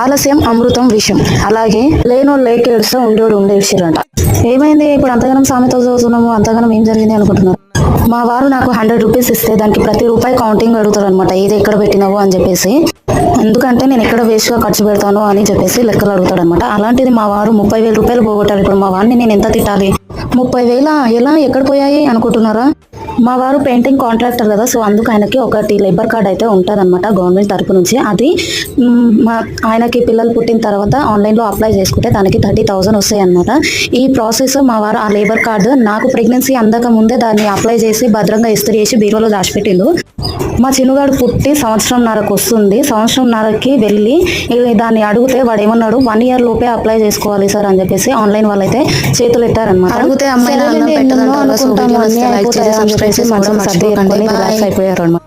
ఆలస్యం అమృతం విషయం. అలాగే లేనోడు లేకేడుస్తా ఉండేవాడు ఉండేసిరంట. ఏమైంది ఇప్పుడు అంతగానం సామెతలు చదువుతున్నాము, అంతగానం ఏం జరిగింది అనుకుంటున్నారు? మా వారు నాకు 100 రూపీస్ ఇస్తే దానికి ప్రతి రూపాయి కౌంటింగ్ అడుగుతాడు అనమాట, ఇది ఎక్కడ పెట్టినావు అని చెప్పేసి. ఎందుకంటే నేను ఎక్కడ వేస్ట్ గా ఖర్చు పెడతాను అని చెప్పేసి లెక్కలు అడుగుతాడు అనమాట. అలాంటిది మా వారు 30,000 రూపాయలు పోగొట్టారు. ఇప్పుడు మా వారిని నేను ఎంత తిట్టాలి? 30,000 ఎలా ఎక్కడ పోయాయి అనుకుంటున్నారా? మా వారు పెయింటింగ్ కాంట్రాక్టర్ కదా, సో అందుకు ఆయనకి ఒకటి లేబర్ కార్డ్ అయితే ఉంటుంది అనమాట గవర్నమెంట్ తరపు నుంచి. అది ఆయనకి పిల్లలు పుట్టిన తర్వాత ఆన్లైన్లో అప్లై చేసుకుంటే దానికి 30,000 వస్తాయి అనమాట. ఈ ప్రాసెస్ మా వారు ఆ లేబర్ కార్డు నాకు ప్రెగ్నెన్సీ అందక ముందే దాన్ని అప్లై చేసి భద్రంగా ఇస్త్రీ చేసి బీరోలో దాచిపెట్టిండు. మా చిన్నగాడు పుట్టి సంవత్సరంన్నరకు వస్తుంది. సంవత్సరంన్నరకి వెళ్ళి దాన్ని అడిగితే వాడు ఏమన్నాడు, 1 year లోపే అప్లై చేసుకోవాలి సార్ అని చెప్పేసి ఆన్లైన్ వాళ్ళైతే చేతులు ఎత్తారనమాట. అడిగితే అమ్మాయి అయిపోయారు అనమాట.